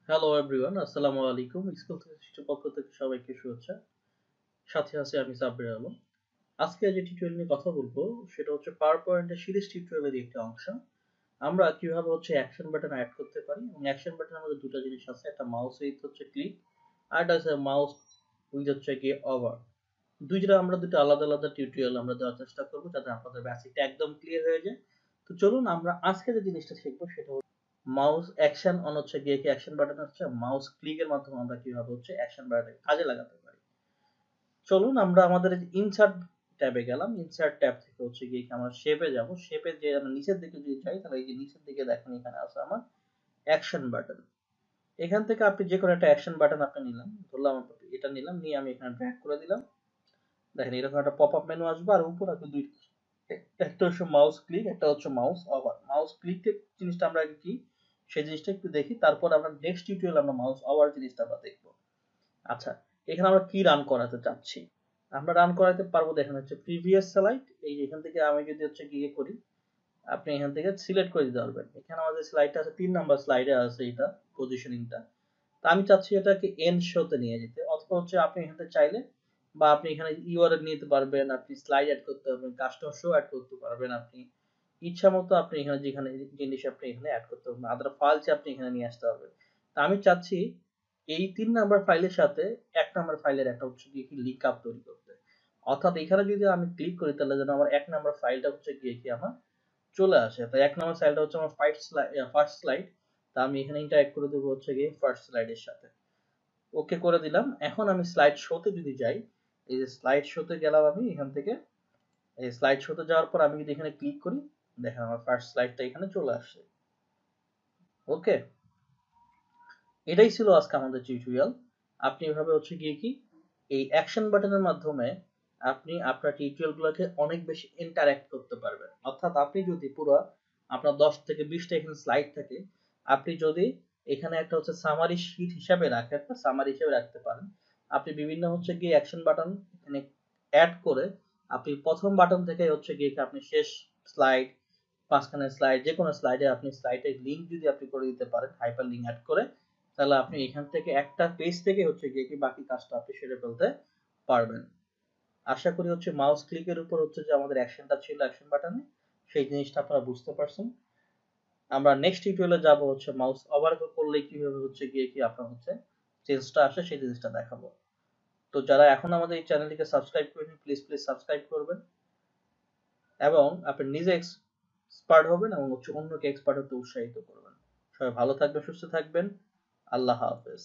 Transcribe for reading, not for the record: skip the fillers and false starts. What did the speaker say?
Hello everyone, আসসালামু আলাইকুম। School থেকে শিক্ষা পক্ষ থেকে সবাইকে শুভেচ্ছা। সাথে আছি আমি সাব্বির আলম। আজকে যে টিউটোরিয়াল নিয়ে কথা বলবো সেটা হচ্ছে পাওয়ার পয়েন্টের সিরিজ টিউটোরিয়ালের একটি অংশ। আমরা কিভাবে অ্যাকশন বাটন অ্যাড করতে পারি এবং অ্যাকশন বাটনের মধ্যে দুটো জিনিস আছে, একটা মাউস উইথ ক্লিক আর একটা আছে মাউস উইথ ওভার। আমরা দুটো আলাদা আলাদা টিউটোরিয়াল আমরা দেওয়ার চেষ্টা করবো যাতে আপনাদের বেসিকটা একদম ক্লিয়ার হয়ে যায়। তো চলুন আমরা আজকে যে জিনিসটা শিখবো সেটা মাউস অ্যাকশন অন কি অ্যাকশন বাটন মাউস ক্লিকের মাধ্যমে আমরা কিভাবে অ্যাকশন বাটন কাজে লাগাতে পারি। চলুন আমরা আমাদের ইনসার্ট ট্যাবে গেলাম। ইনসার্ট ট্যাব থেকে আমরা শেপে যাব। শেপে যে আমরা নিচের দিকে যদি যাই তাহলে এই যে নিচের দিকে দেখেন এখানে আছে আমার অ্যাকশন বাটন। এখান থেকে আপনি যে কোনো একটা অ্যাকশন বাটন আপনি নিলাম, ধরলাম এটা নিলাম, নিয়ে আমি এখানে ড্র্যাগ করে দিলাম। দেখেন এরকম একটা পপ আপ মেনু আসবে আর উপরে আপনি একটা হচ্ছে মাউস ক্লিক, একটা হচ্ছে মাউস ওভার। মাউস ক্লিক জিনিসটা আমরা আগে কি সেই জিনিসটা একটু দেখি, তারপর আমরা নেক্সট টিউটোরিয়াল আমরা মাউস ওভার জিনিসটা আমরা দেখবো। আচ্ছা, এখানে আমরা কি রান করাতে চাচ্ছি? আমরা রান করাতে পারবো। দেখেন প্রিভিয়াস স্লাইড। এই যে এখান থেকে আমি যদি গিয়ে করি, আপনি এখান থেকে সিলেক্ট করে দিতে পারবেন। এখানে আমাদের স্লাইডটা আছে 3 নাম্বার স্লাইডে আছে এটা পজিশনিংটা। তা আমি চাচ্ছি এটাকে এন্ড শোতে নিয়ে যেতে, অথবা আপনি এখান থেকে চাইলে বা আপনি এখানে ইউআরএল নিতে পারবেন, আপনি স্লাইড অ্যাড করতে পারবেন, কাস্টম শো অ্যাড করতে পারবেন, আপনি ইচ্ছা মতো আপনি এখানে যেখানে জিনিস আপনি এখানে অ্যাড করতে পারবেন, আদার ফাইলস আপনি এখানে নিয়ে আসতে পারবেন। তা আমি চাচ্ছি এই 3 নাম্বার ফাইলের সাথে 1 নাম্বার ফাইলের একটা কি লিংক আপ তৈরি করতে। অর্থাৎ এখানে যদি আমি ক্লিক করি তাহলে যেন আমার 1 নাম্বার ফাইলটা কি আমার চলে আসে। তো 1 নাম্বার ফাইলটা আমার ফার্স্ট স্লাইড। তা আমি এখানে ইন্টারেক্ট করে দেবো গিয়ে ফার্স্ট স্লাইডের সাথে। ওকে করে দিলাম। এখন আমি স্লাইড শোতে যদি যাই, এই যে স্লাইড শোতে গেলাম আমি এখান থেকে। এই স্লাইড শোতে যাওয়ার পর আমি যদি এখানে ক্লিক করি, দেখেন আমার ফার্স্ট স্লাইডটা এখানে চলে আসছে। ওকে, এটাই ছিল আজকে আমাদের টিউটোরিয়াল। আপনি এভাবে কি এই অ্যাকশন বাটনের মাধ্যমে আপনি আপনার টিউটোরিয়ালগুলোকে অনেক বেশি ইন্টারঅ্যাক্ট করতে পারবেন। অর্থাৎ আপনি যদি পুরো আপনার 10 থেকে 20টা এখানে স্লাইড থাকে, আপনি যদি এখানে একটা সামারি শীট হিসাবে রাখেন বা সামারি হিসেবে রাখতে পারেন। আপনি বিভিন্ন গিয়ে অ্যাকশন বাটন এখানে অ্যাড করে আপনি প্রথম বাটন থেকে আপনি শেষ স্লাইড, মাঝখানের স্লাইড, যে কোনো স্লাইডে আপনি স্লাইডের লিংক যদি আপনি করে দিতে পারেন, হাইপার লিংক অ্যাড করে, তাহলে আপনি এখান থেকে একটা পেজ থেকে কি বাকি কাজটা আপনি সেরে ফেলতে পারবেন। আশা করি মাউস ক্লিকের উপর যে আমাদের অ্যাকশনটা ছিল অ্যাকশন বাটনে, সেই জিনিসটা আপনারা বুঝতে পারছেন। আমরা নেক্সট টিউটোরিয়ালে যাব মাউস ওভার করলে কিভাবে কি আপনার চেঞ্জটা আসে সেই জিনিসটা দেখাবো। তো যারা এখন আমাদের এই চ্যানেলটিকে সাবস্ক্রাইব করেনি, প্লিজ সাবস্ক্রাইব করবেন এবং আপনি নিজে এক্সপার্ট হবেন এবং অন্যকে এক্সপার্ট হতে উৎসাহিত করবেন। সবাই ভালো থাকবেন, সুস্থ থাকবেন। আল্লাহ হাফেজ।